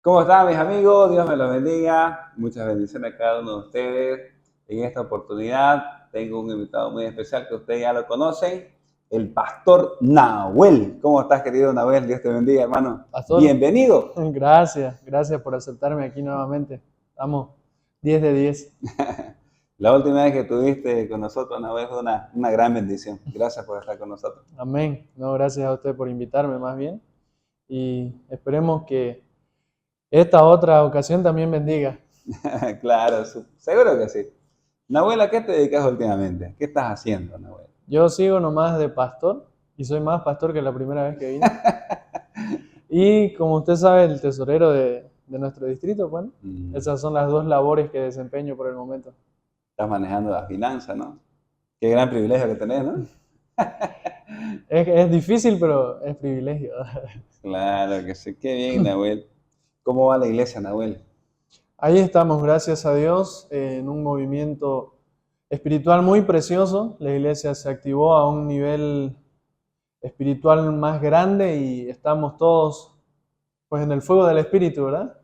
¿Cómo están mis amigos? Dios me los bendiga. Muchas bendiciones a cada uno de ustedes. En esta oportunidad tengo un invitado muy especial que ustedes ya lo conocen, el pastor Nahuel. ¿Cómo estás, querido Nahuel? Dios te bendiga, hermano. Pastor, Bienvenido. gracias por aceptarme aquí nuevamente. Estamos 10 de 10. La última vez que estuviste con nosotros, Nahuel, fue una gran bendición. Gracias por estar con nosotros. Amén. No, gracias a usted por invitarme más bien. Y esperemos que esta otra ocasión también bendiga. Claro, seguro que sí. Nahuel, ¿a qué te dedicas últimamente? ¿Qué estás haciendo, Nahuel? Yo sigo nomás de pastor y soy más pastor que la primera vez que vine. Y como usted sabe, el tesorero de nuestro distrito, bueno, Mm, esas son las dos labores que desempeño por el momento. Estás manejando la finanza, ¿no? Qué gran privilegio que tenés, ¿no? Es difícil, pero es privilegio. Claro que sí, qué bien, Nahuel. ¿Cómo va la iglesia, Nahuel? Ahí estamos, gracias a Dios, en un movimiento espiritual muy precioso. La iglesia se activó a un nivel espiritual más grande y estamos todos pues en el fuego del espíritu, ¿verdad?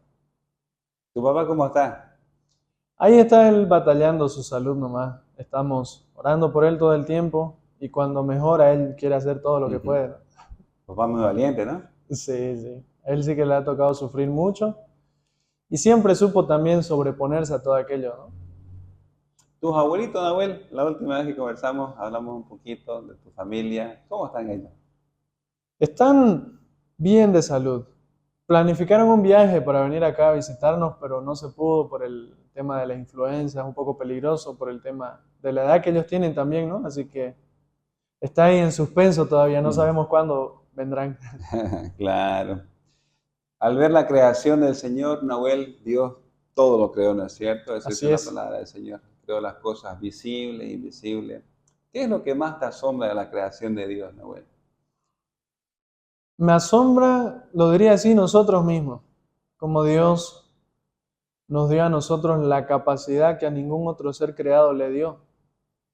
¿Tu papá cómo está? Ahí está él batallando su salud nomás. Estamos orando por él todo el tiempo y cuando mejora él quiere hacer todo lo que Ujú. puede, ¿no? Papá muy valiente, ¿no? Sí, sí. A él sí que le ha tocado sufrir mucho y siempre supo también sobreponerse a todo aquello, ¿no? ¿Tus abuelitos, Nahuel? La última vez que conversamos hablamos un poquito de tu familia. ¿Cómo están ellos? Están bien de salud. Planificaron un viaje para venir acá a visitarnos, pero no se pudo por el tema de las influencias, un poco peligroso por el tema de la edad que ellos tienen también, ¿no? Así que está ahí en suspenso todavía, no Mm. sabemos cuándo vendrán. Claro. Al ver la creación del Señor, Nahuel, Dios todo lo creó, ¿no es cierto? Eso dice Así la es. palabra del Señor. Creó las cosas visibles e invisibles. ¿Qué es lo que más te asombra de la creación de Dios, Nahuel? Me asombra, lo diría así, nosotros mismos, como Dios nos dio a nosotros la capacidad que a ningún otro ser creado le dio,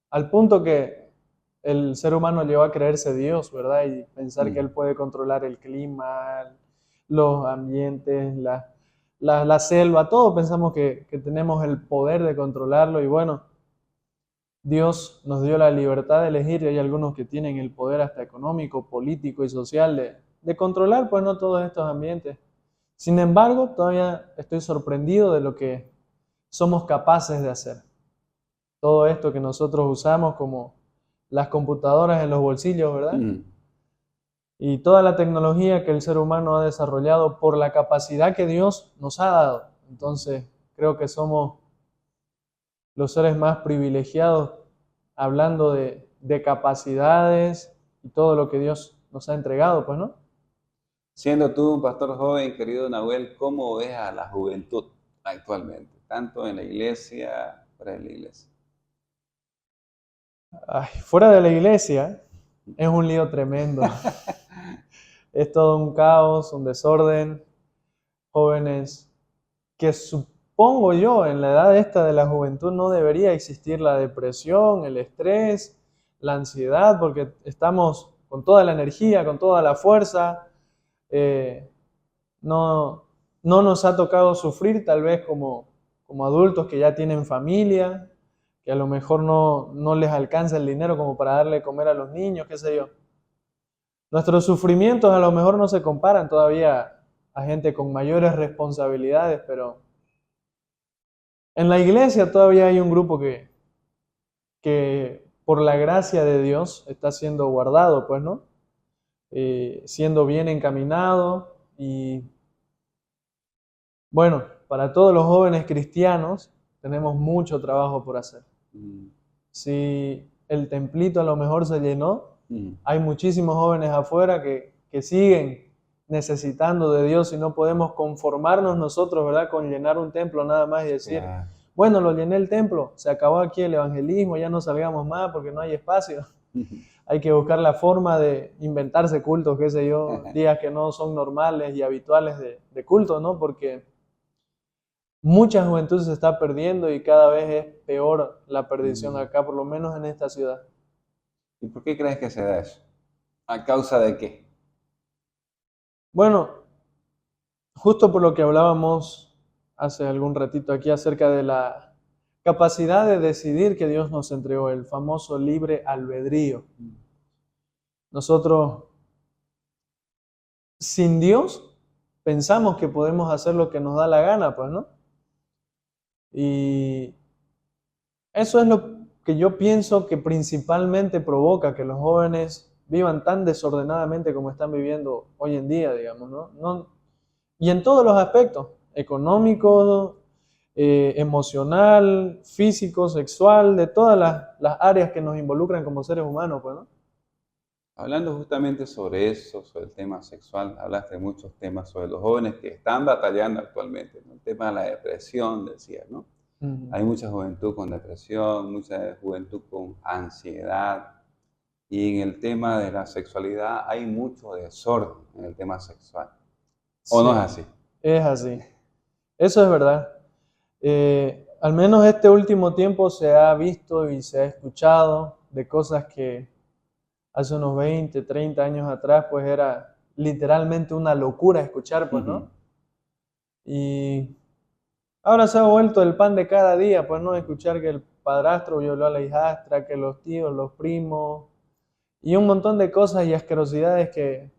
al punto que el ser humano llegó a creerse Dios, ¿verdad? Y pensar que Mm. Él puede controlar el clima, los ambientes, la selva, todo pensamos que tenemos el poder de controlarlo y bueno, Dios nos dio la libertad de elegir y hay algunos que tienen el poder hasta económico, político y social de controlar pues no todos estos ambientes. Sin embargo, todavía estoy sorprendido de lo que somos capaces de hacer. Todo esto que nosotros usamos como las computadoras en los bolsillos, ¿verdad? Mm. Y toda la tecnología que el ser humano ha desarrollado por la capacidad que Dios nos ha dado. Entonces, creo que somos los seres más privilegiados hablando de capacidades y todo lo que Dios nos ha entregado, pues, ¿no? Siendo tú un pastor joven, querido Nahuel, ¿cómo ves a la juventud actualmente? Tanto en la iglesia, fuera de la iglesia. Ay, fuera de la iglesia es un lío tremendo. Es todo un caos, un desorden, jóvenes que supongo yo en la edad esta de la juventud no debería existir la depresión, el estrés, la ansiedad, porque estamos con toda la energía, con toda la fuerza. eh, no, no nos ha tocado sufrir tal vez como adultos que ya tienen familia, que a lo mejor no les alcanza el dinero como para darle de comer a los niños, qué sé yo. Nuestros sufrimientos a lo mejor no se comparan todavía a gente con mayores responsabilidades, pero en la iglesia todavía hay un grupo que por la gracia de Dios está siendo guardado, pues, ¿no? Siendo bien encaminado y bueno, para todos los jóvenes cristianos tenemos mucho trabajo por hacer. Mm, Si el templito a lo mejor se llenó, mm. hay muchísimos jóvenes afuera que siguen necesitando de Dios y no podemos conformarnos nosotros, ¿verdad? Con llenar un templo nada más y decir, Claro. bueno, lo llené el templo, se acabó aquí el evangelismo, ya no salgamos más porque no hay espacio. Hay que buscar la forma de inventarse cultos, qué sé yo, días que no son normales y habituales de culto, ¿no? Porque mucha juventud se está perdiendo y cada vez es peor la perdición Mm. acá, por lo menos en esta ciudad. ¿Y por qué crees que se da eso? ¿A causa de qué? Bueno, justo por lo que hablábamos hace algún ratito aquí acerca de la capacidad de decidir que Dios nos entregó, el famoso libre albedrío. Nosotros, sin Dios, pensamos que podemos hacer lo que nos da la gana, pues, ¿no? Y eso es lo que yo pienso que principalmente provoca que los jóvenes vivan tan desordenadamente como están viviendo hoy en día, digamos, ¿no? Y en todos los aspectos, económico, emocional, físico, sexual, de todas las áreas que nos involucran como seres humanos, pues, ¿no? Hablando justamente sobre eso, sobre el tema sexual, hablaste de muchos temas sobre los jóvenes que están batallando actualmente, ¿no? El tema de la depresión, decías, ¿no? Ujú. Hay mucha juventud con depresión, mucha juventud con ansiedad. Y en el tema de la sexualidad hay mucho desorden en el tema sexual. ¿O no es Sí, así? es así. Eso es verdad. Al menos este último tiempo se ha visto y se ha escuchado de cosas que hace unos 20, 30 años atrás, pues era literalmente una locura escuchar, pues, ¿no? Y ahora se ha vuelto el pan de cada día, pues, ¿no? Escuchar que el padrastro violó a la hijastra, que los tíos, los primos, y un montón de cosas y asquerosidades que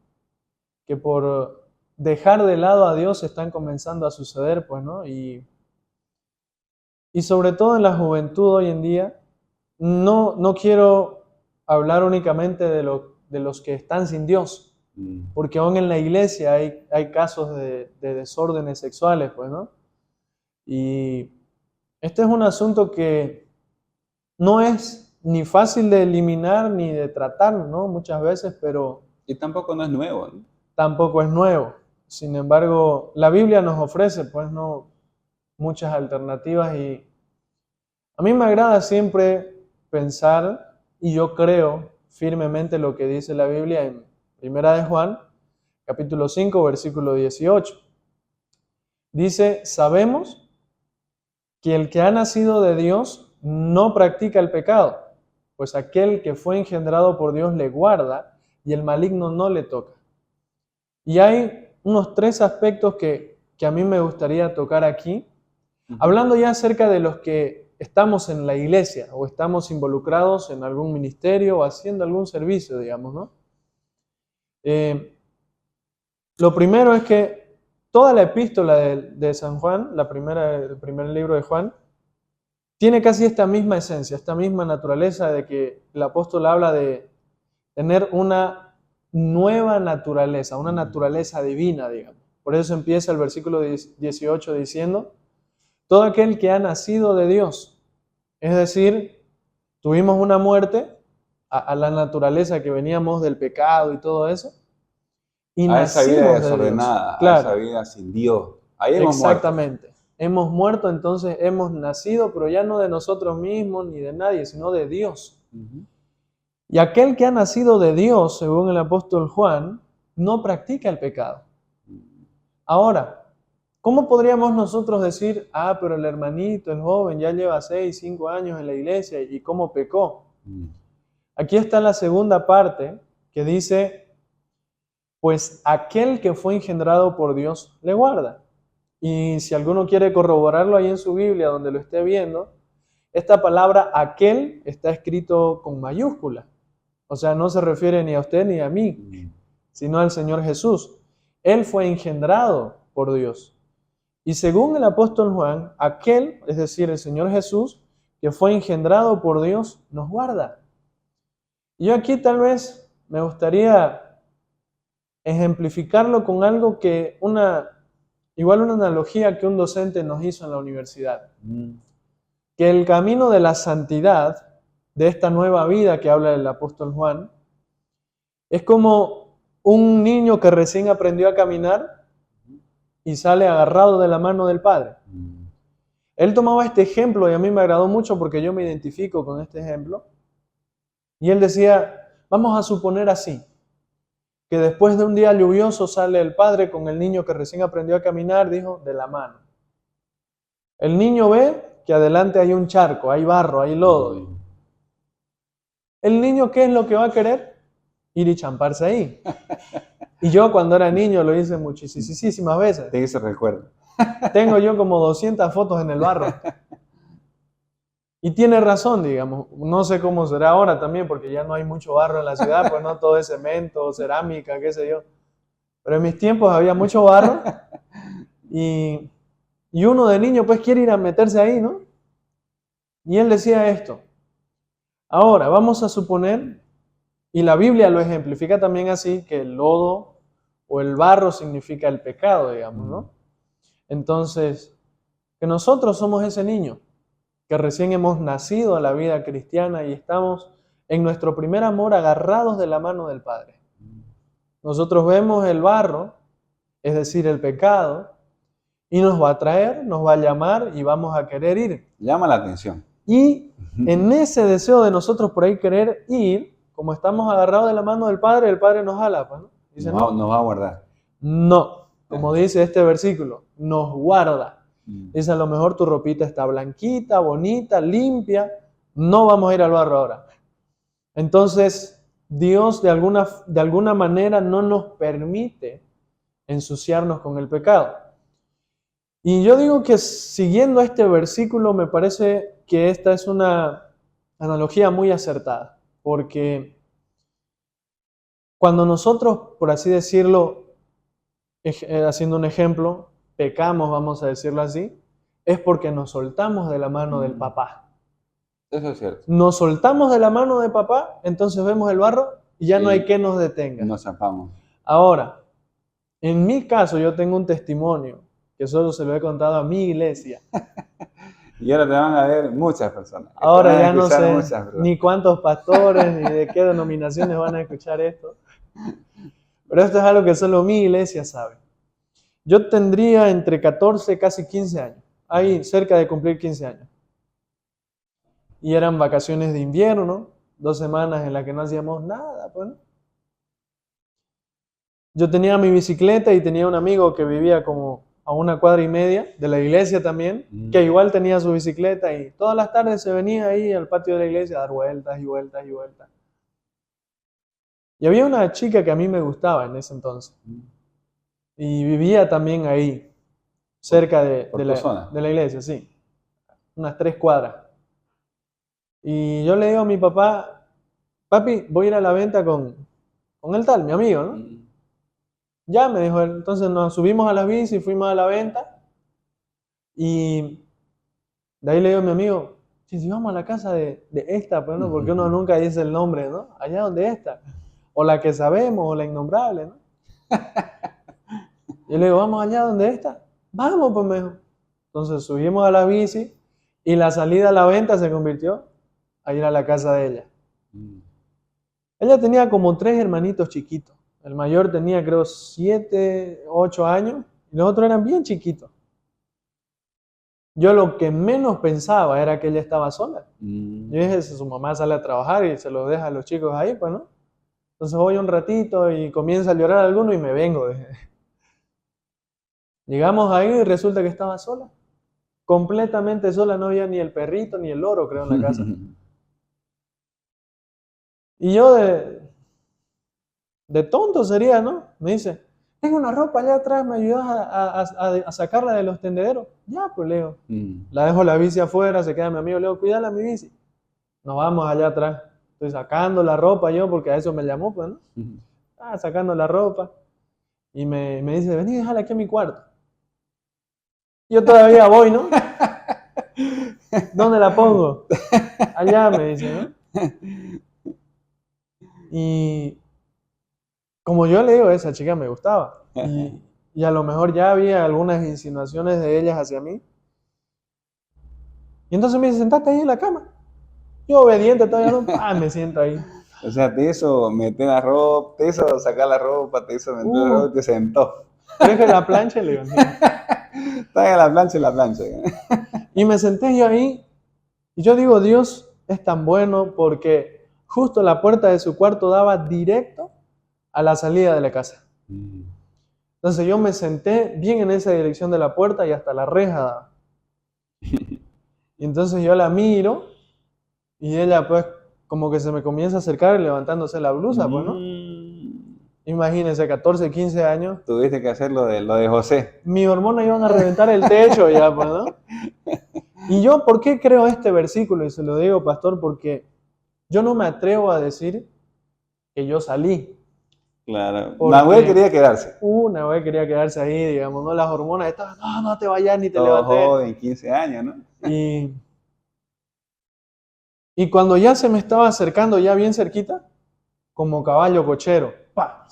por dejar de lado a Dios están comenzando a suceder, pues, ¿no? Y sobre todo en la juventud hoy en día, no quiero hablar únicamente de los que están sin Dios, porque aún en la iglesia hay casos de desórdenes sexuales, pues, ¿no? Y este es un asunto que no es ni fácil de eliminar ni de tratar, ¿no? Muchas veces, pero Y tampoco no es nuevo, ¿no? tampoco es nuevo. Sin embargo, la Biblia nos ofrece, pues, ¿no? Muchas alternativas y a mí me agrada siempre pensar, y yo creo firmemente lo que dice la Biblia en Primera de Juan, capítulo 5, versículo 18. Dice, sabemos que el que ha nacido de Dios no practica el pecado, pues aquel que fue engendrado por Dios le guarda y el maligno no le toca. Y hay unos tres aspectos que a mí me gustaría tocar aquí, hablando ya acerca de los que estamos en la iglesia o estamos involucrados en algún ministerio o haciendo algún servicio, digamos, ¿no? Lo primero es que toda la epístola de San Juan, el primer libro de Juan, tiene casi esta misma esencia, esta misma naturaleza de que el apóstol habla de tener una nueva naturaleza, una naturaleza divina, digamos. Por eso empieza el versículo 18 diciendo, todo aquel que ha nacido de Dios, es decir, tuvimos una muerte a la naturaleza que veníamos del pecado y todo eso, y A esa vida nacimos de Dios. desordenada, a esa Claro, vida sin Dios. Ahí hemos muerto. exactamente. Hemos muerto, entonces hemos nacido, pero ya no de nosotros mismos ni de nadie, sino de Dios. Y aquel que ha nacido de Dios, según el apóstol Juan, no practica el pecado. Ahora, ¿cómo podríamos nosotros decir, pero el hermanito, el joven, ya lleva 6, 5 años en la iglesia y cómo pecó? Aquí está la segunda parte que dice, pues aquel que fue engendrado por Dios le guarda. Y si alguno quiere corroborarlo ahí en su Biblia, donde lo esté viendo, esta palabra aquel está escrito con mayúscula. O sea, no se refiere ni a usted ni a mí, sino al Señor Jesús. Él fue engendrado por Dios. Y según el apóstol Juan, aquel, es decir, el Señor Jesús, que fue engendrado por Dios, nos guarda. Y yo aquí tal vez me gustaría ejemplificarlo con algo que igual una analogía que un docente nos hizo en la universidad. Que el camino de la santidad, de esta nueva vida que habla el apóstol Juan, es como un niño que recién aprendió a caminar y sale agarrado de la mano del padre. Él tomaba este ejemplo y a mí me agradó mucho porque yo me identifico con este ejemplo. Y él decía, vamos a suponer así, que después de un día lluvioso sale el padre con el niño que recién aprendió a caminar, dijo, de la mano. El niño ve que adelante hay un charco, hay barro, hay lodo. ¿El niño qué es lo que va a querer? Ir y champarse ahí. Y yo cuando era niño lo hice muchísimas veces. Te hizo recuerdo. Tengo yo como 200 fotos en el barro. Y tiene razón, digamos. No sé cómo será ahora también, porque ya no hay mucho barro en la ciudad, pues no todo es cemento, cerámica, qué sé yo. Pero en mis tiempos había mucho barro y uno de niño pues quiere ir a meterse ahí, ¿no? Y él decía esto. Ahora, vamos a suponer, y la Biblia lo ejemplifica también así, que el lodo o el barro significa el pecado, digamos, ¿no? Entonces, que nosotros somos ese niño, que recién hemos nacido a la vida cristiana y estamos en nuestro primer amor agarrados de la mano del Padre. Nosotros vemos el barro, es decir, el pecado, y nos va a traer, nos va a llamar y vamos a querer ir. Llama la atención. Y en ese deseo de nosotros por ahí querer ir, como estamos agarrados de la mano del Padre, el Padre nos jala, pues, ¿no? Dice, Nos va a guardar. No, como dice este versículo, nos guarda. Dice, a lo mejor tu ropita está blanquita, bonita, limpia, no vamos a ir al barro ahora. Entonces, Dios de alguna manera no nos permite ensuciarnos con el pecado. Y yo digo que siguiendo este versículo me parece que esta es una analogía muy acertada, porque cuando nosotros, por así decirlo, haciendo un ejemplo, pecamos, vamos a decirlo así, es porque nos soltamos de la mano del papá. Eso es cierto. Nos soltamos de la mano de papá, entonces vemos el barro y ya no hay que nos detenga. Nos zafamos. Ahora, en mi caso yo tengo un testimonio que solo se lo he contado a mi iglesia. Y ahora te van a ver muchas personas. Ahora ya no sé ni cuántos pastores ni de qué denominaciones van a escuchar esto. Pero esto es algo que solo mi iglesia sabe. Yo tendría entre 14 casi 15 años. Ahí cerca de cumplir 15 años. Y eran vacaciones de invierno, 2 semanas en las que no hacíamos nada, pues, ¿no? Yo tenía mi bicicleta y tenía un amigo que vivía como a 1,5 cuadras de la iglesia también, que igual tenía su bicicleta y todas las tardes se venía ahí al patio de la iglesia a dar vueltas y vueltas y vueltas. Y había una chica que a mí me gustaba en ese entonces. Y vivía también ahí, cerca de la iglesia, sí. Unas 3 cuadras. Y yo le digo a mi papá, papi, voy a ir a la venta con el tal, mi amigo, ¿no? Ya, me dijo él. Entonces nos subimos a la bici y fuimos a la venta. Y de ahí le digo a mi amigo, si vamos a la casa de esta, pues, ¿no? Porque uno nunca dice el nombre, ¿no? Allá donde está. O la que sabemos, o la innombrable, ¿no? Y le digo, vamos allá donde está. Vamos, pues, me dijo. Entonces subimos a la bici y la salida a la venta se convirtió a ir a la casa de ella. Ella tenía como 3 hermanitos chiquitos. El mayor tenía, creo, 7, 8 años y los otros eran bien chiquitos. Yo lo que menos pensaba era que ella estaba sola. Yo dije, si su mamá sale a trabajar y se los deja a los chicos ahí, pues, ¿no? Entonces voy un ratito y comienza a llorar alguno y me vengo. Llegamos ahí y resulta que estaba sola. Completamente sola, no había ni el perrito ni el loro, creo, en la casa. Y yo de tonto sería, ¿no? Me dice, tengo una ropa allá atrás, ¿me ayudas a sacarla de los tendederos? Ya, pues, Leo. La dejo la bici afuera, se queda mi amigo, Leo, cuídala mi bici. Nos vamos allá atrás. Estoy sacando la ropa yo, porque a eso me llamó, pues, ¿no? Sacando la ropa. Y me dice, vení, déjala aquí en mi cuarto. Yo todavía voy, ¿no? ¿Dónde la pongo? Allá, me dice, ¿no? Y como yo le digo, esa chica me gustaba. Y a lo mejor ya había algunas insinuaciones de ellas hacia mí. Y entonces me dice, sentate ahí en la cama. Yo obediente todavía no, me siento ahí. O sea, te hizo meter la ropa, te hizo sacar la ropa, te hizo meter la ropa y te sentó. Deje la plancha y le digo, está en la plancha. Y me senté yo ahí. Y yo digo, Dios es tan bueno porque justo la puerta de su cuarto daba directo a la salida de la casa. Entonces yo me senté bien en esa dirección de la puerta y hasta la reja daba. Y entonces yo la miro y ella pues como que se me comienza a acercar levantándose la blusa, pues, ¿no? Y Imagínense, 14, 15 años. Tuviste que hacer lo de José. Mis hormonas iban a reventar el techo ya, pues, ¿no? Y yo, ¿por qué creo este versículo? Y se lo digo, pastor, porque yo no me atrevo a decir que yo salí. Claro. Porque Nahuel quería quedarse. una vez quería quedarse ahí, digamos, ¿no? Las hormonas estaban, no, no te vayas ni te Todo levantes. joven, 15 años, ¿no? Y cuando ya se me estaba acercando, ya bien cerquita, como caballo cochero, ¡pa!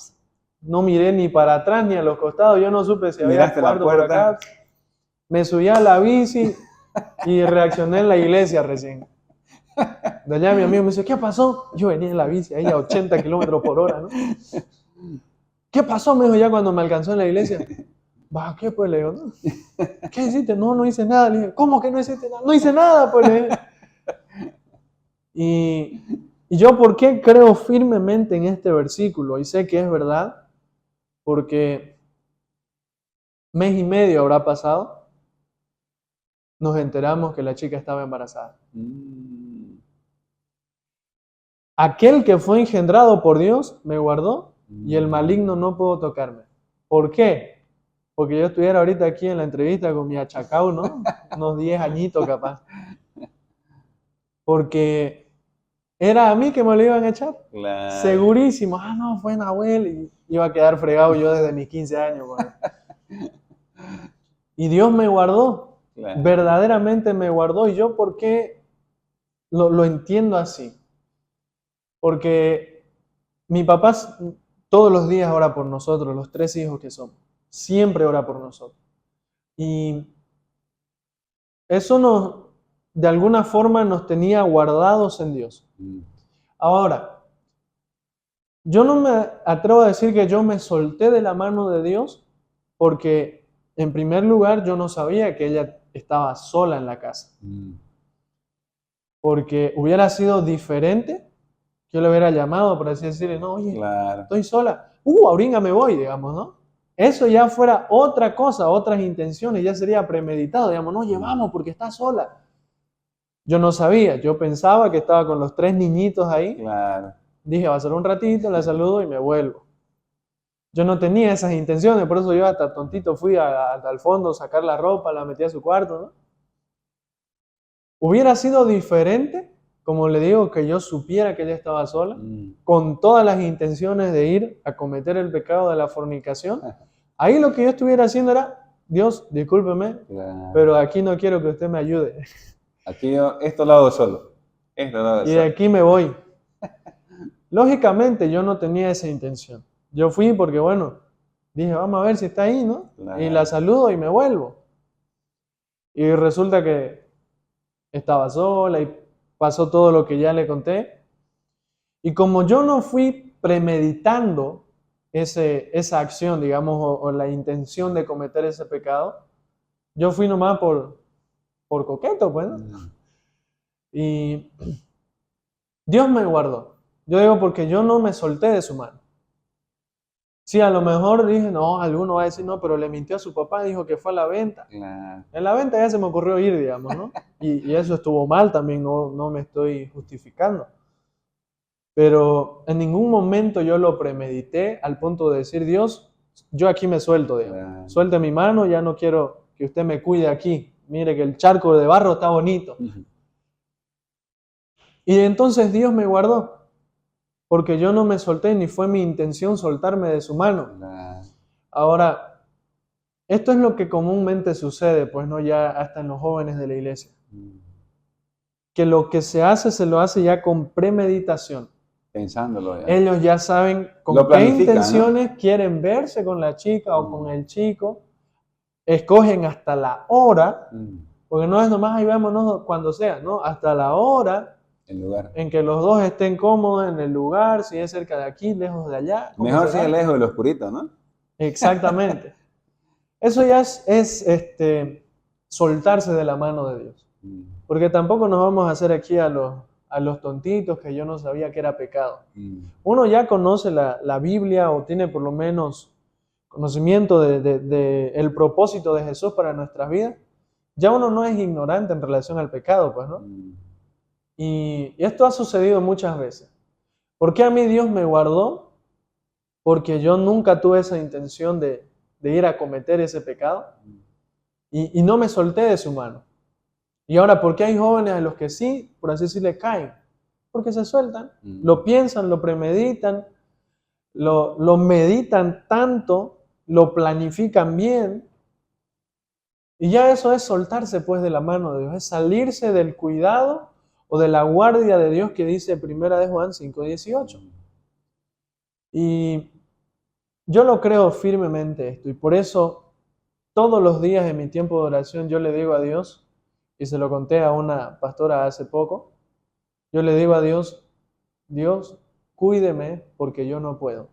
No miré ni para atrás ni a los costados, yo no supe si había Miraste la cuarto por puerta. acá. Me subí a la bici y reaccioné en la iglesia recién. De allá mi amigo me dice, ¿qué pasó? Yo venía en la bici ahí a 80 kilómetros por hora, ¿no? ¿Qué pasó? Me dijo ya cuando me alcanzó en la iglesia. Va, ¿qué pues? Le digo, ¿no? ¿Qué hiciste? No, no hice nada. Le dije, ¿cómo que no hiciste nada? No hice nada, pues. Le dije. Y yo, ¿por qué creo firmemente en este versículo? Y sé que es verdad, porque mes y medio habrá pasado, nos enteramos que la chica estaba embarazada. Aquel que fue engendrado por Dios me guardó y el maligno no pudo tocarme. ¿Por qué? Porque yo estuviera ahorita aquí en la entrevista con mi achacao, ¿no? Unos 10 añitos capaz. Porque era a mí que me lo iban a echar. Claro. Segurísimo. Ah, no, fue Nahuel. Y iba a quedar fregado yo desde mis 15 años. Bueno. Y Dios me guardó. Claro. Verdaderamente me guardó. ¿Y yo por qué lo entiendo así? Porque mi papá todos los días ora por nosotros, los 3 hijos que somos. Siempre ora por nosotros. Y eso de alguna forma nos tenía guardados en Dios. Ahora, yo no me atrevo a decir que yo me solté de la mano de Dios porque, en primer lugar, yo no sabía que ella estaba sola en la casa. Porque hubiera sido diferente que yo le hubiera llamado para decirle, no, oye, Claro. estoy sola. Ahorita me voy, digamos, ¿no? Eso ya fuera otra cosa, otras intenciones, ya sería premeditado, digamos, no, llevamos porque está sola. Yo no sabía, yo pensaba que estaba con los 3 niñitos ahí. Claro. Dije, va a ser un ratito, la saludo y me vuelvo. Yo no tenía esas intenciones, por eso yo hasta tontito fui al fondo a sacar la ropa, la metí a su cuarto, ¿no? Hubiera sido diferente, como le digo, que yo supiera que ella estaba sola, con todas las intenciones de ir a cometer el pecado de la fornicación. Ahí lo que yo estuviera haciendo era, Dios, discúlpeme, Claro. pero aquí no quiero que usted me ayude. Aquí esto lo hago solo. Esto lo hago Y de solo. aquí me voy. Lógicamente yo no tenía esa intención. Yo fui porque, bueno, dije, vamos a ver si está ahí, ¿no? Claro. Y la saludo y me vuelvo. Y resulta que estaba sola y pasó todo lo que ya le conté. Y como yo no fui premeditando esa acción, digamos, o la intención de cometer ese pecado, yo fui nomás por coqueto, pues, ¿no? Y Dios me guardó. Yo digo porque yo no me solté de su mano. Sí, a lo mejor dije, no, alguno va a decir, no, pero le mintió a su papá, dijo que fue a la venta. Claro. En la venta ya se me ocurrió ir, digamos, ¿no? Y eso estuvo mal también, no me estoy justificando. Pero en ningún momento yo lo premedité al punto de decir, Dios, yo aquí me suelto, digamos. Claro. Suelte mi mano, ya no quiero que usted me cuide aquí. Mire que el charco de barro está bonito. Y entonces Dios me guardó, porque yo no me solté ni fue mi intención soltarme de su mano. Claro. Ahora, esto es lo que comúnmente sucede, pues no ya hasta en los jóvenes de la iglesia. Que lo que se lo hace ya con premeditación. Pensándolo ya. Ellos ya saben con qué intenciones, ¿no?, quieren verse con la chica o con el chico. Escogen hasta la hora, porque no es nomás ahí vámonos cuando sea, ¿no? Hasta la hora el lugar en que los dos estén cómodos en el lugar, si es cerca de aquí, lejos de allá. Mejor si es lejos del oscurito, ¿no? Exactamente. Eso ya es soltarse de la mano de Dios. Porque tampoco nos vamos a hacer aquí a los tontitos que yo no sabía que era pecado. Uno ya conoce la Biblia o tiene por lo menos conocimiento de el propósito de Jesús para nuestras vidas. Ya uno no es ignorante en relación al pecado, pues, ¿no? Y esto ha sucedido muchas veces. ¿Por qué a mí Dios me guardó? porque yo nunca tuve esa intención de ir a cometer ese pecado y no me solté de su mano. Y ahora, ¿por qué hay jóvenes a los que sí, por así decirle, caen? Porque se sueltan, lo piensan, lo premeditan, lo meditan tanto, lo planifican bien, y ya eso es soltarse pues de la mano de Dios, es salirse del cuidado o de la guardia de Dios que dice 1 de Juan 5:18. Y yo lo creo firmemente esto, y por eso todos los días en mi tiempo de oración yo le digo a Dios, y se lo conté a una pastora hace poco, yo le digo a Dios, Dios, cuídeme porque yo no puedo.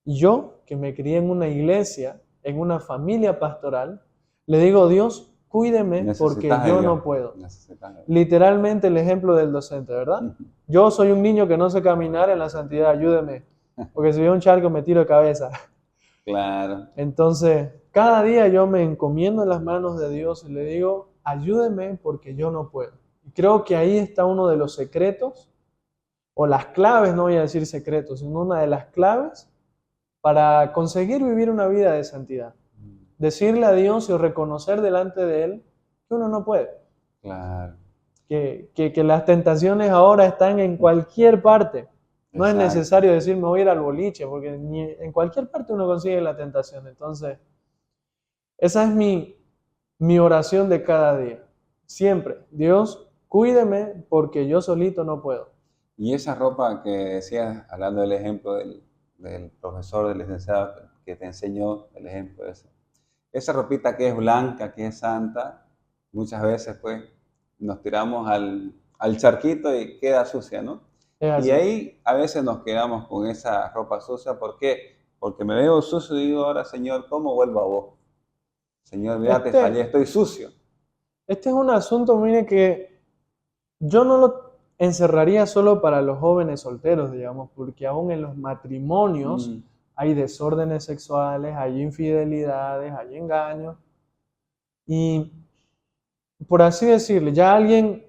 Y yo, que me crié en una iglesia, en una familia pastoral, le digo, Dios, cuídeme porque Necesitas de yo Dios. no puedo. Necesitas de Dios. Literalmente el ejemplo del docente, ¿verdad? Yo soy un niño que no sé caminar en la santidad, ayúdeme, porque si veo un charco me tiro de cabeza. Claro. Entonces, cada día yo me encomiendo en las manos de Dios y le digo, ayúdeme porque yo no puedo. Y creo que ahí está uno de los secretos, o las claves, no voy a decir secretos, sino una de las claves para conseguir vivir una vida de santidad. Decirle a Dios y reconocer delante de Él que uno no puede. Claro. Que las tentaciones ahora están en cualquier parte. No es Exacto. necesario decir me voy a ir al boliche, porque en cualquier parte uno consigue la tentación. Entonces, esa es mi oración de cada día. Siempre, Dios, cuídeme porque yo solito no puedo. Y esa ropa que decías, hablando del ejemplo del profesor, del licenciado que te enseñó, el ejemplo ese. Esa ropita que es blanca, que es santa, muchas veces pues nos tiramos al charquito y queda sucia, ¿no? Es Y así. ahí a veces nos quedamos con esa ropa sucia. ¿Por qué? Porque me veo sucio y digo, ahora Señor, ¿cómo vuelvo a vos? Señor, mira, te fallé, Este, estoy sucio. este es un asunto, mire, que yo no lo encerraría solo para los jóvenes solteros, digamos, porque aún en los matrimonios hay desórdenes sexuales, hay infidelidades, hay engaños. Y por así decirle, ya alguien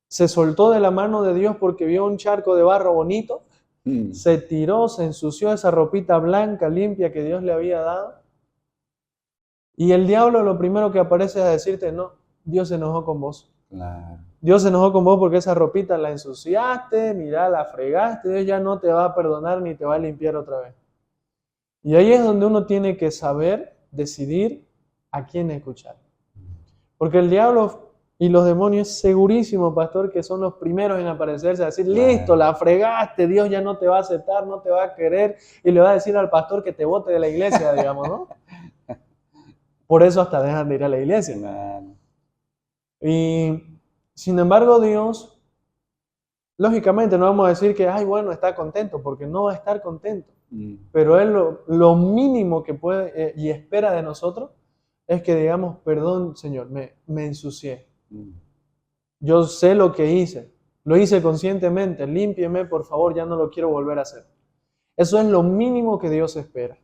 se soltó de la mano de Dios porque vio un charco de barro bonito, se tiró, se ensució esa ropita blanca, limpia que Dios le había dado. Y el diablo lo primero que aparece es a decirte, no, Dios se enojó con vos. Claro. Dios se enojó con vos porque esa ropita la ensuciaste, mira, la fregaste, Dios ya no te va a perdonar ni te va a limpiar otra vez. Y ahí es donde uno tiene que saber decidir a quién escuchar. Porque el diablo y los demonios, segurísimo, pastor, que son los primeros en aparecerse, a decir, listo, la fregaste, Dios ya no te va a aceptar, no te va a querer, y le va a decir al pastor que te bote de la iglesia, digamos, ¿no? Por eso hasta dejan de ir a la iglesia. Claro. Y sin embargo, Dios, lógicamente no vamos a decir que, ay, bueno, está contento, porque no va a estar contento. Pero Él lo mínimo que puede y espera de nosotros es que digamos, perdón, Señor, me ensucié. Yo sé lo que hice, lo hice conscientemente, límpieme, por favor, ya no lo quiero volver a hacer. Eso es lo mínimo que Dios espera.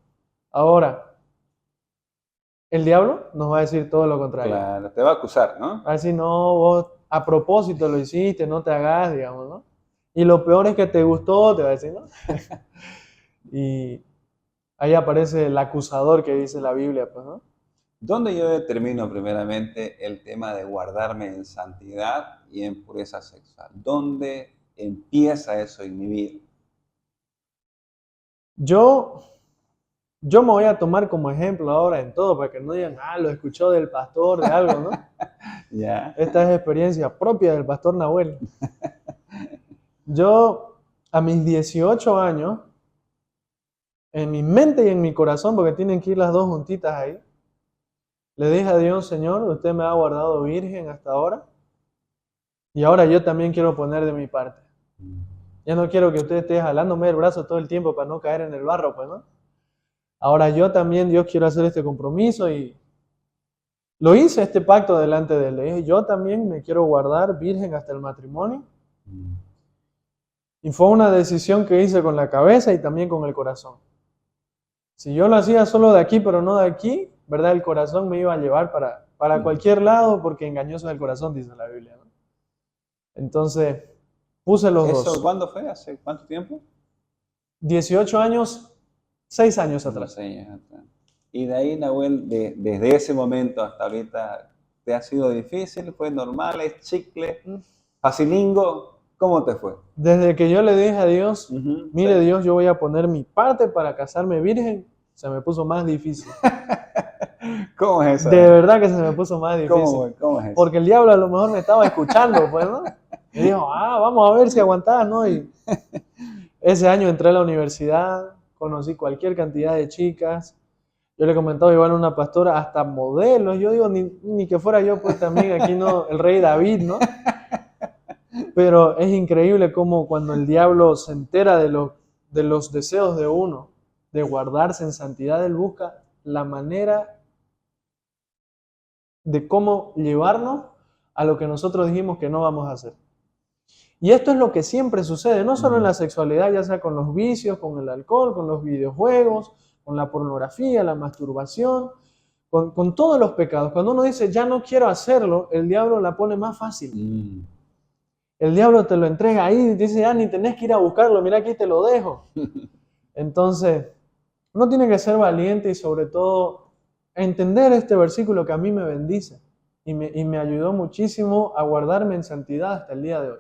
Ahora, el diablo nos va a decir todo lo contrario. Claro, te va a acusar, ¿no? Va a decir, no, vos a propósito lo hiciste, no te hagas, digamos, ¿no? Y lo peor es que te gustó, te va a decir, ¿no? Y ahí aparece el acusador que dice la Biblia, pues, ¿no? ¿Dónde yo determino primeramente el tema de guardarme en santidad y en pureza sexual? ¿Dónde empieza eso en mi vida? Yo me voy a tomar como ejemplo ahora en todo, para que no digan, lo escuchó del pastor, de algo, ¿no? ¿Ya? Esta es experiencia propia del pastor Nahuel. Yo, a mis 18 años, en mi mente y en mi corazón, porque tienen que ir las dos juntitas ahí, le dije a Dios, Señor, usted me ha guardado virgen hasta ahora, y ahora yo también quiero poner de mi parte. Ya no quiero que usted esté jalándome el brazo todo el tiempo para no caer en el barro, pues, ¿no? Ahora yo también, Dios, quiero hacer este compromiso y lo hice este pacto delante de él. Le dije, yo también me quiero guardar virgen hasta el matrimonio. Y fue una decisión que hice con la cabeza y también con el corazón. Si yo lo hacía solo de aquí, pero no de aquí, ¿verdad? El corazón me iba a llevar para cualquier lado porque engañoso es el corazón, dice la Biblia, ¿no? Entonces, puse los ¿Eso dos. cuándo fue? ¿Hace cuánto tiempo? 18 años, 6 años Unos atrás. 6 años atrás. Y de ahí, Nahuel, desde ese momento hasta ahorita, ¿te ha sido difícil? ¿Fue normal? ¿Es chicle? ¿Facilingo? ¿Cómo te fue? Desde que yo le dije a Dios, Ujú, mire sí. Dios, yo voy a poner mi parte para casarme virgen, se me puso más difícil. ¿Cómo es De esa? verdad que se me puso más difícil. ¿Cómo es eso? Porque el diablo a lo mejor me estaba escuchando, pues, ¿no? Y dijo, vamos a ver si aguantás, ¿no? Y ese año entré a la universidad, conocí cualquier cantidad de chicas. Yo le comentaba igual a una pastora, hasta modelos. Yo digo, ni que fuera yo, pues también aquí no, el rey David, ¿no? Pero es increíble cómo cuando el diablo se entera de los deseos de uno, de guardarse en santidad, él busca la manera de cómo llevarnos a lo que nosotros dijimos que no vamos a hacer. Y esto es lo que siempre sucede, no solo en la sexualidad, ya sea con los vicios, con el alcohol, con los videojuegos, con la pornografía, la masturbación, con todos los pecados. Cuando uno dice, ya no quiero hacerlo, el diablo la pone más fácil. Mm. El diablo te lo entrega ahí y dice, ni tenés que ir a buscarlo, mira aquí te lo dejo. Entonces, uno tiene que ser valiente y sobre todo entender este versículo que a mí me bendice y me ayudó muchísimo a guardarme en santidad hasta el día de hoy.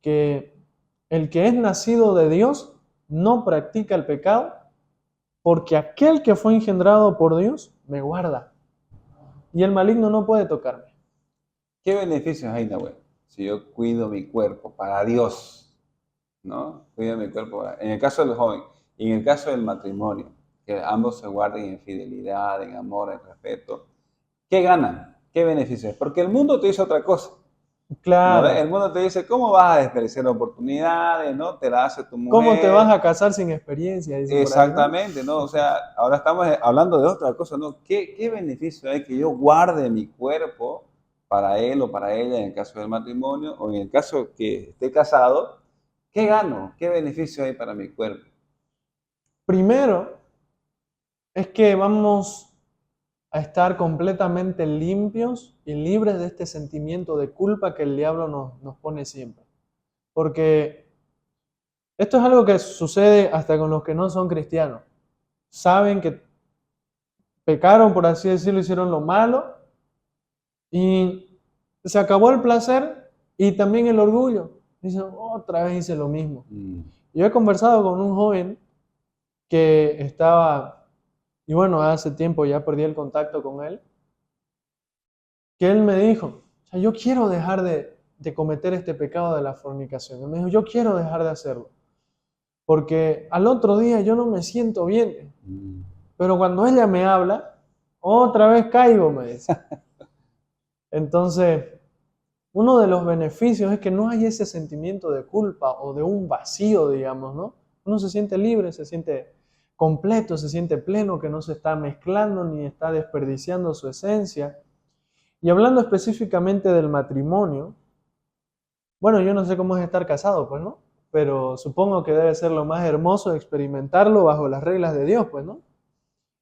Que el que es nacido de Dios no practica el pecado porque aquel que fue engendrado por Dios me guarda y el maligno no puede tocarme. ¿Qué beneficios hay, Nahuel? Si yo cuido mi cuerpo para Dios, ¿no? Cuido mi cuerpo en el caso del joven y en el caso del matrimonio, que ambos se guarden en fidelidad, en amor, en respeto. ¿Qué ganan? ¿Qué beneficios? Porque el mundo te dice otra cosa. ¿No? Claro, El mundo te dice, ¿cómo vas a desperdiciar oportunidades? ¿No? Te la hace tu ¿cómo te vas mujer. a casar sin experiencia? Dicen por ahí, ¿no? Exactamente, ¿no? O sea, ahora estamos hablando de otra cosa, ¿no? ¿Qué beneficio hay que yo guarde mi cuerpo para él o para ella en el caso del matrimonio o en el caso que esté casado? ¿Qué gano? ¿Qué beneficio hay para mi cuerpo? Primero es que vamos a estar completamente limpios y libres de este sentimiento de culpa que el diablo nos pone siempre. Porque esto es algo que sucede hasta con los que no son cristianos. Saben que pecaron, por así decirlo, hicieron lo malo y se acabó el placer y también el orgullo. Dicen, otra vez hice lo mismo. Mm. Yo he conversado con un joven que estaba, y bueno, hace tiempo ya perdí el contacto con él, que él me dijo, o sea, yo quiero dejar de cometer este pecado de la fornicación. Él me dijo, yo quiero dejar de hacerlo, porque al otro día yo no me siento bien, Mm. pero cuando ella me habla, otra vez caigo, me dice. Entonces, uno de los beneficios es que no hay ese sentimiento de culpa o de un vacío, digamos, ¿no? Uno se siente libre, se siente completo, se siente pleno, que no se está mezclando ni está desperdiciando su esencia. Y hablando específicamente del matrimonio, bueno, yo no sé cómo es estar casado, pues, ¿no? Pero supongo que debe ser lo más hermoso experimentarlo bajo las reglas de Dios, pues, ¿no?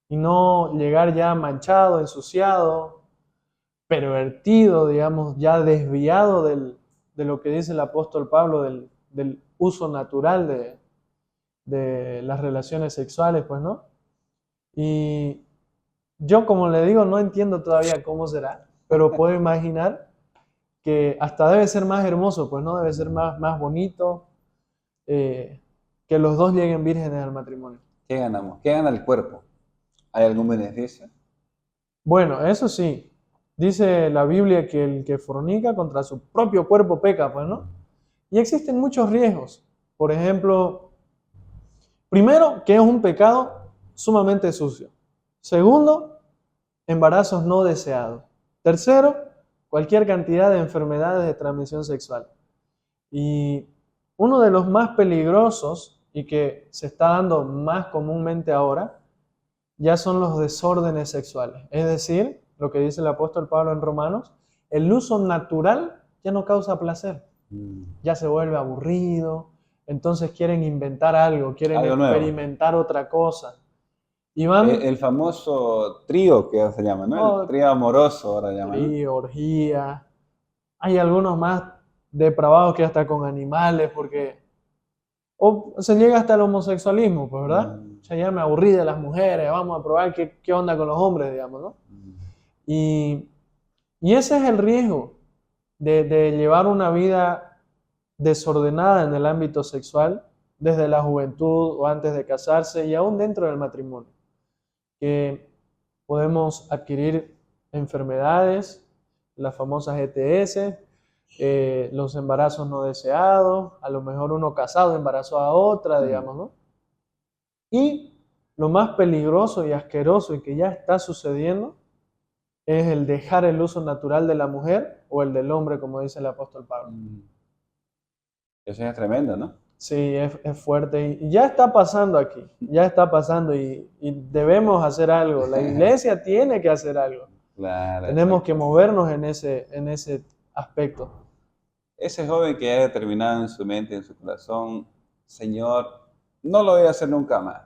Y no llegar ya manchado, ensuciado, pervertido, digamos, ya desviado de lo que dice el apóstol Pablo del uso natural de las relaciones sexuales, pues, ¿no? Y yo, como le digo, no entiendo todavía cómo será, pero puedo imaginar que hasta debe ser más hermoso, pues, ¿no? Debe ser más bonito que los dos lleguen vírgenes al matrimonio. ¿Qué ganamos? ¿Qué gana el cuerpo? ¿Hay algún beneficio? Bueno, eso sí, dice la Biblia que el que fornica contra su propio cuerpo peca, pues, ¿no? Y existen muchos riesgos. Por ejemplo, primero, que es un pecado sumamente sucio. Segundo, embarazos no deseados. Tercero, cualquier cantidad de enfermedades de transmisión sexual. Y uno de los más peligrosos y que se está dando más comúnmente ahora, ya son los desórdenes sexuales. Es decir, lo que dice el apóstol Pablo en Romanos, el uso natural ya no causa placer, Mm. ya se vuelve aburrido, entonces quieren inventar algo, quieren Algo nuevo. experimentar otra cosa. Y van, El famoso trío que se llama, ¿no? El oh, trío amoroso ahora llaman, ¿no? trío, orgía, hay algunos más depravados que hasta con animales, porque O se llega hasta el homosexualismo, pues, ¿verdad? Mm. O sea, ya me aburrí de las mujeres, vamos a probar qué onda con los hombres, digamos, ¿no? Y, y ese es el riesgo de llevar una vida desordenada en el ámbito sexual desde la juventud o antes de casarse y aún dentro del matrimonio. Que podemos adquirir enfermedades, las famosas ETS, los embarazos no deseados, a lo mejor uno casado embarazó a otra, digamos, ¿no? Y lo más peligroso y asqueroso y que ya está sucediendo es el dejar el uso natural de la mujer o el del hombre, como dice el apóstol Pablo. Eso es tremendo, ¿no? Sí, es fuerte y ya está pasando aquí, ya está pasando y debemos hacer algo. La iglesia tiene que hacer algo. Claro, Tenemos exacto. que movernos en ese aspecto. Ese joven que ha determinado en su mente, en su corazón, Señor, no lo voy a hacer nunca más,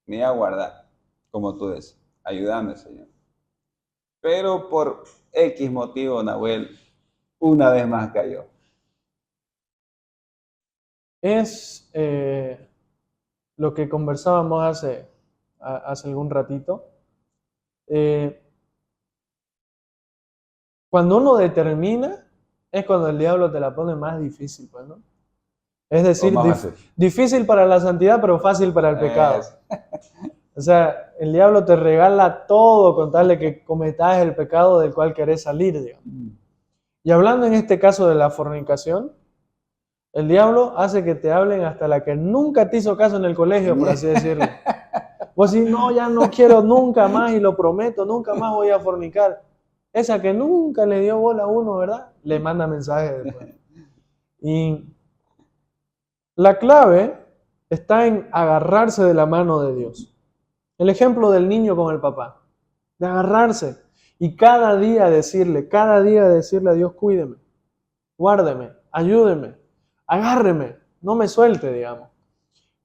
ni a guardar, como tú dices. Ayúdame, Señor. Pero por X motivo, Nahuel, una vez más cayó. Es lo que conversábamos hace algún ratito. Cuando uno determina, es cuando el diablo te la pone más difícil, pues, ¿no? Es O decir, más fácil. difícil para la santidad, pero fácil para el pecado. Es- O sea, el diablo te regala todo con tal de que cometas el pecado del cual querés salir, digamos. Y hablando en este caso de la fornicación, el diablo hace que te hablen hasta la que nunca te hizo caso en el colegio, por así decirlo. Vos decís, no, ya no quiero nunca más y lo prometo, nunca más voy a fornicar. Esa que nunca le dio bola a uno, ¿verdad? Le manda mensajes después. Y la clave está en agarrarse de la mano de Dios. El ejemplo del niño con el papá, de agarrarse y cada día decirle a Dios, cuídeme, guárdeme, ayúdeme, agárreme, no me suelte, digamos.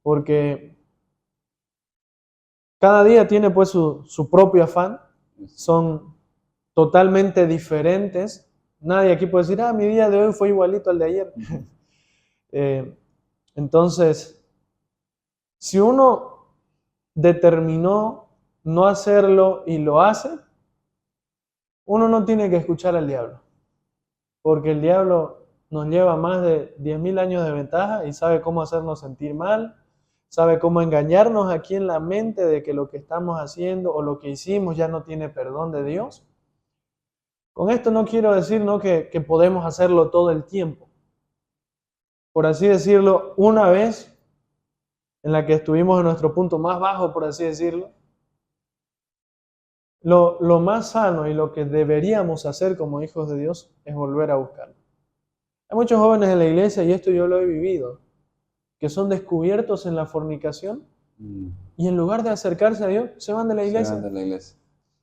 Porque cada día tiene pues su propio afán, son totalmente diferentes. Nadie aquí puede decir, mi día de hoy fue igualito al de ayer. Entonces, si uno determinó no hacerlo y lo hace, uno no tiene que escuchar al diablo, porque el diablo nos lleva más de 10.000 años de ventaja y sabe cómo hacernos sentir mal, sabe cómo engañarnos aquí en la mente de que lo que estamos haciendo o lo que hicimos ya no tiene perdón de Dios. Con esto no quiero decir ¿no? que podemos hacerlo todo el tiempo. Por así decirlo, una vez en la que estuvimos en nuestro punto más bajo, por así decirlo, lo más sano y lo que deberíamos hacer como hijos de Dios es volver a buscarlo. Hay muchos jóvenes en la iglesia, y esto yo lo he vivido, que son descubiertos en la fornicación y en lugar de acercarse a Dios, se van de la Se iglesia. van de la iglesia.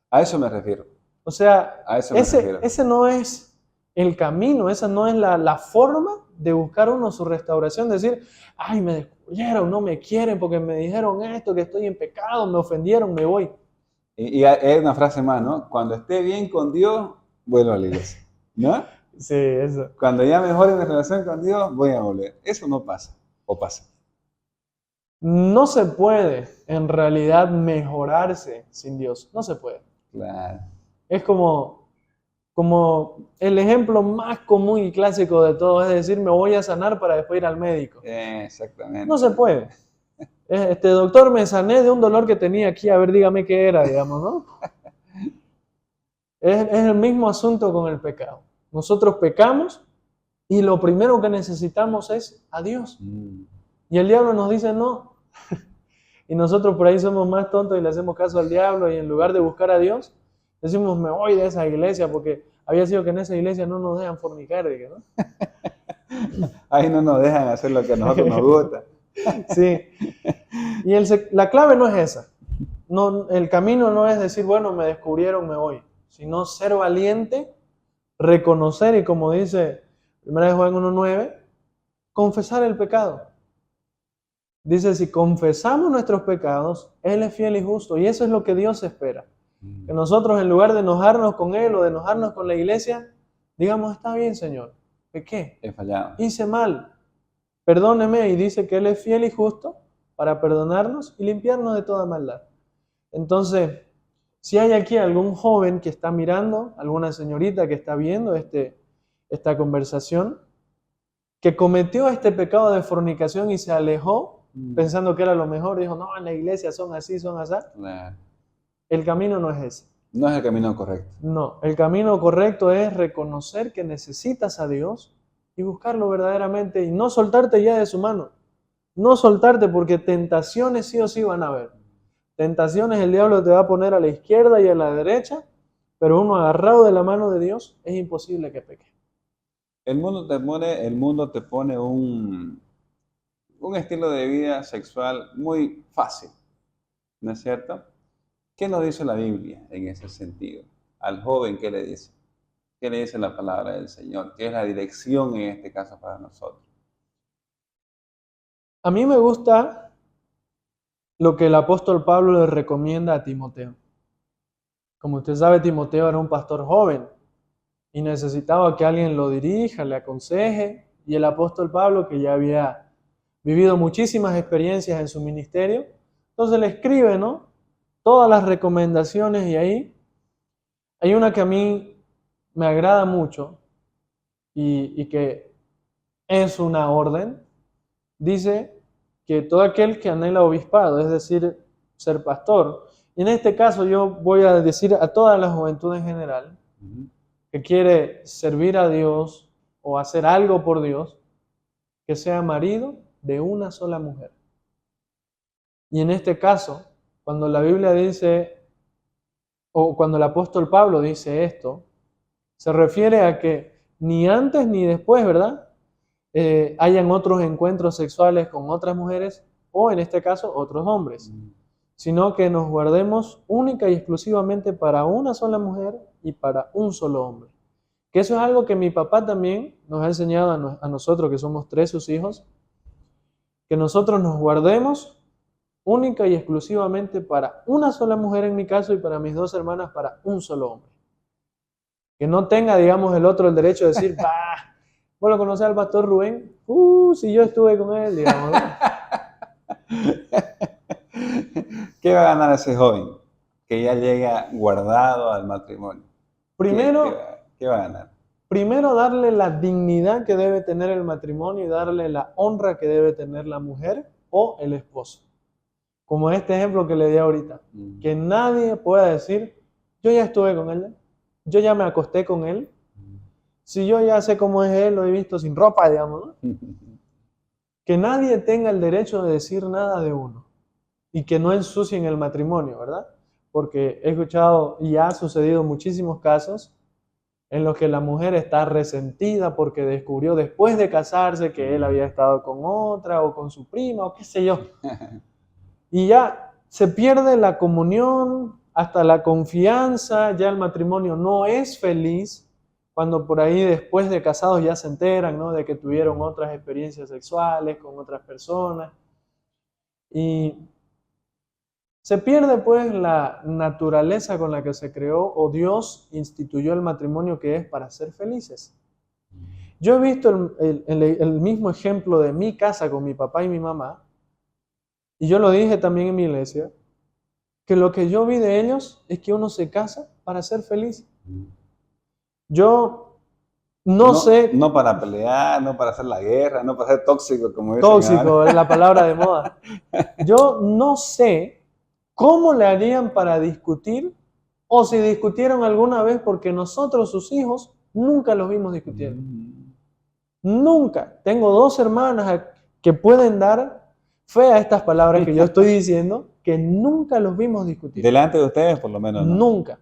A eso me refiero. O sea, A eso me refiero. ese no es el camino, esa no es la forma de buscar uno su restauración, decir, ay, me descubrieron, no me quieren porque me dijeron esto, que estoy en pecado, me ofendieron, me voy. Y hay una frase más, ¿no? Cuando esté bien con Dios, vuelvo a la iglesia. ¿No? Sí, eso. Cuando ya mejore mi relación con Dios, voy a volver. Eso no pasa. ¿O pasa? No se puede en realidad mejorarse sin Dios, no se puede. Claro. Es como el ejemplo más común y clásico de todo, es decir, me voy a sanar para después ir al médico. Exactamente. No se puede. Doctor, me sané de un dolor que tenía aquí, a ver, dígame qué era, digamos, ¿no? Es el mismo asunto con el pecado. Nosotros pecamos y lo primero que necesitamos es a Dios. Y el diablo nos dice no. Y nosotros por ahí somos más tontos y le hacemos caso al diablo y en lugar de buscar a Dios, decimos me voy de esa iglesia porque había sido que en esa iglesia no nos dejan fornicar, ¿no? Ahí no nos dejan hacer lo que a nosotros nos gusta. Sí. Y la clave no es esa. No, el camino no es decir, bueno, me descubrieron, me voy. Sino ser valiente, reconocer y como dice 1 Juan 1:9, confesar el pecado. Dice, si confesamos nuestros pecados, Él es fiel y justo. Y eso es lo que Dios espera. Que nosotros en lugar de enojarnos con Él o de enojarnos con la iglesia, digamos, está bien, Señor, pequé, He fallado. hice mal, Perdóneme, y dice que Él es fiel y justo para perdonarnos y limpiarnos de toda maldad. Entonces, si hay aquí algún joven que está mirando, alguna señorita que está viendo esta conversación, que cometió este pecado de fornicación y se alejó pensando que era lo mejor, dijo, no, en la iglesia son así, son así. Claro. El camino no es ese. No es el camino correcto. No, el camino correcto es reconocer que necesitas a Dios y buscarlo verdaderamente y no soltarte ya de su mano. No soltarte, porque tentaciones sí o sí van a haber. Tentaciones el diablo te va a poner a la izquierda y a la derecha, pero uno agarrado de la mano de Dios es imposible que peque. El mundo te pone un estilo de vida sexual muy fácil, ¿no es cierto? ¿Qué nos dice la Biblia en ese sentido? Al joven, ¿qué le dice? ¿Qué le dice la palabra del Señor? ¿Qué es la dirección en este caso para nosotros? A mí me gusta lo que el apóstol Pablo le recomienda a Timoteo. Como usted sabe, Timoteo era un pastor joven y necesitaba que alguien lo dirija, le aconseje, y el apóstol Pablo, que ya había vivido muchísimas experiencias en su ministerio, entonces le escribe, ¿no?, todas las recomendaciones, y ahí hay una que a mí me agrada mucho y que es una orden. Dice que todo aquel que anhela obispado, es decir, ser pastor, y en este caso yo voy a decir a toda la juventud en general, que quiere servir a Dios o hacer algo por Dios, que sea marido de una sola mujer. Y en este caso, cuando la Biblia dice, o cuando el apóstol Pablo dice esto, se refiere a que ni antes ni después, ¿verdad?, hayan otros encuentros sexuales con otras mujeres, o en este caso, otros hombres, sino que nos guardemos única y exclusivamente para una sola mujer y para un solo hombre. Que eso es algo que mi papá también nos ha enseñado a nosotros, que somos 3 sus hijos, que nosotros nos guardemos única y exclusivamente para una sola mujer en mi caso, y para mis 2 hermanas para un solo hombre. Que no tenga, digamos, el otro el derecho de decir, bah, ¿vos lo conocés al pastor Rubén? Si yo estuve con él, digamos, ¿no? ¿Qué va a ganar ese joven que ya llega guardado al matrimonio? Primero, ¿Qué va a ganar? Primero, darle la dignidad que debe tener el matrimonio y darle la honra que debe tener la mujer o el esposo. Como este ejemplo que le di ahorita. Que nadie pueda decir, yo ya estuve con él, yo ya me acosté con él, si yo ya sé cómo es él, lo he visto sin ropa, digamos, ¿no? Que nadie tenga el derecho de decir nada de uno y que no ensucien el matrimonio, ¿verdad? Porque he escuchado y ha sucedido muchísimos casos en los que la mujer está resentida porque descubrió después de casarse que él había estado con otra o con su prima o qué sé yo. Y ya se pierde la comunión, hasta la confianza, ya el matrimonio no es feliz cuando por ahí después de casados ya se enteran, ¿no?, de que tuvieron otras experiencias sexuales con otras personas. Y se pierde pues la naturaleza con la que se creó o Dios instituyó el matrimonio, que es para ser felices. Yo he visto el mismo ejemplo de mi casa con mi papá y mi mamá, y yo lo dije también en mi iglesia, que lo que yo vi de ellos es que uno se casa para ser feliz. Yo no sé... No para pelear, no para hacer la guerra, no para ser tóxico, como dicen. Tóxico es la palabra de moda. Yo no sé cómo le harían para discutir, o si discutieron alguna vez, porque nosotros, sus hijos, nunca los vimos discutiendo. Nunca. Tengo 2 hermanas que pueden dar fe a estas palabras que yo estoy diciendo, que nunca los vimos discutir. Delante de ustedes, por lo menos, ¿no? Nunca.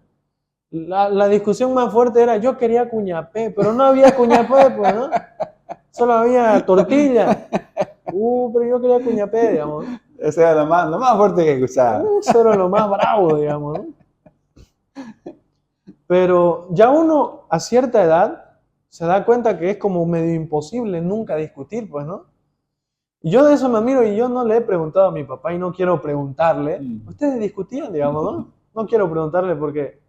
La discusión más fuerte era, yo quería cuñapé, pero no había cuñapé, pues, ¿no? Solo había tortilla. Pero yo quería cuñapé, digamos, ¿no? Ese era lo más fuerte que escuchaba. Eso era lo más bravo, digamos, ¿no? Pero ya uno a cierta edad se da cuenta que es como medio imposible nunca discutir, pues, ¿no? Y yo de eso me admiro, y yo no le he preguntado a mi papá y no quiero preguntarle. Ustedes discutían, digamos, ¿no? No quiero preguntarle porque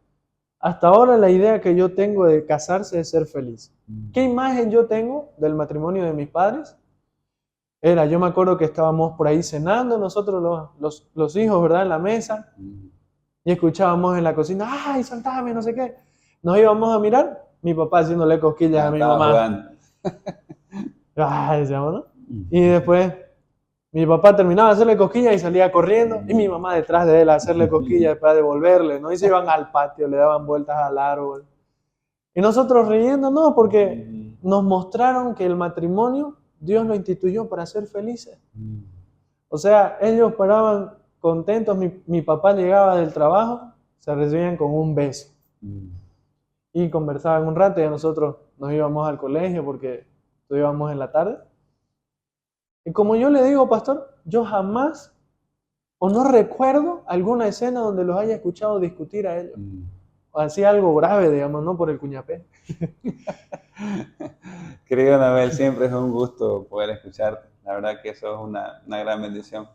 hasta ahora la idea que yo tengo de casarse es ser feliz. ¿Qué imagen yo tengo del matrimonio de mis padres? yo me acuerdo que estábamos por ahí cenando nosotros los hijos, ¿verdad? En la mesa, y escuchábamos en la cocina, ¡ay, soltame, no sé qué! Nos íbamos a mirar, mi papá haciéndole cosquillas a mi Estaba mamá. jugando. ¡Ay, decíamos, ¿no? Y después mi papá terminaba de hacerle cosquillas y salía corriendo, y mi mamá detrás de él a hacerle cosquillas para devolverle, ¿no? Y se iban al patio, le daban vueltas al árbol. Y nosotros riendo, no, porque nos mostraron que el matrimonio Dios lo instituyó para ser felices. O sea, ellos paraban contentos, mi papá llegaba del trabajo, se recibían con un beso y conversaban un rato y nosotros nos íbamos al colegio porque estudiábamos en la tarde. Y como yo le digo, pastor, yo jamás o no recuerdo alguna escena donde los haya escuchado discutir a ellos. O hacía algo grave, digamos, no por el cuñapé. Querido Nabel, siempre es un gusto poder escucharte. La verdad que eso es una gran bendición.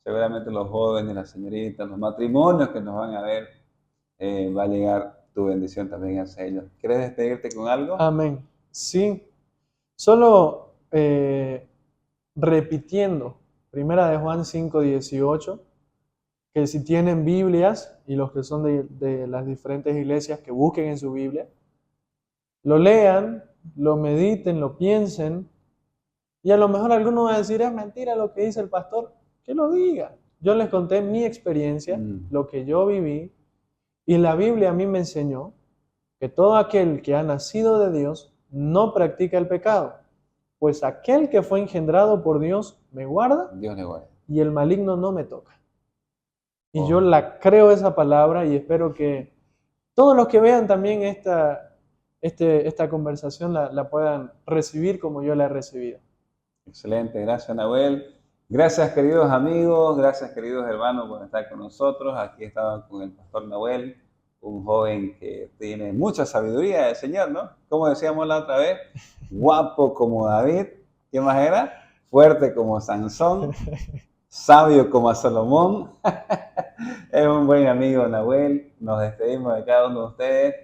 Seguramente los jóvenes, las señoritas, los matrimonios que nos van a ver, va a llegar tu bendición también hacia ellos. ¿Quieres despedirte con algo? Amén. Sí. Solo repitiendo, Primera de Juan 5:18, que si tienen Biblias y los que son de las diferentes iglesias que busquen en su Biblia, lo lean, lo mediten, lo piensen, y a lo mejor alguno va a decir, es mentira lo que dice el pastor, que lo diga. Yo les conté mi experiencia, lo que yo viví, y la Biblia a mí me enseñó que todo aquel que ha nacido de Dios no practica el pecado, pues aquel que fue engendrado por Dios me guarda Dios le guarde. y el maligno no me toca. Y yo la creo esa palabra y espero que todos los que vean también esta conversación la puedan recibir como yo la he recibido. Excelente, gracias Nahuel. Gracias queridos amigos, gracias queridos hermanos por estar con nosotros. Aquí estaba con el pastor Nahuel, un joven que tiene mucha sabiduría del Señor, ¿no? Como decíamos la otra vez, guapo como David, ¿qué más era? Fuerte como Sansón, sabio como Salomón. Es un buen amigo Nahuel, nos despedimos de cada uno de ustedes.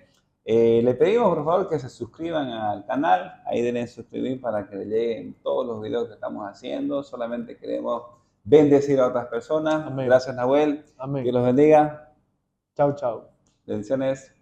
Le pedimos por favor que se suscriban al canal, ahí denle suscribir para que le lleguen todos los videos que estamos haciendo. Solamente queremos bendecir a otras personas. Amén. Gracias Nahuel, Amén. que los bendiga. Chao, chao. Bendiciones.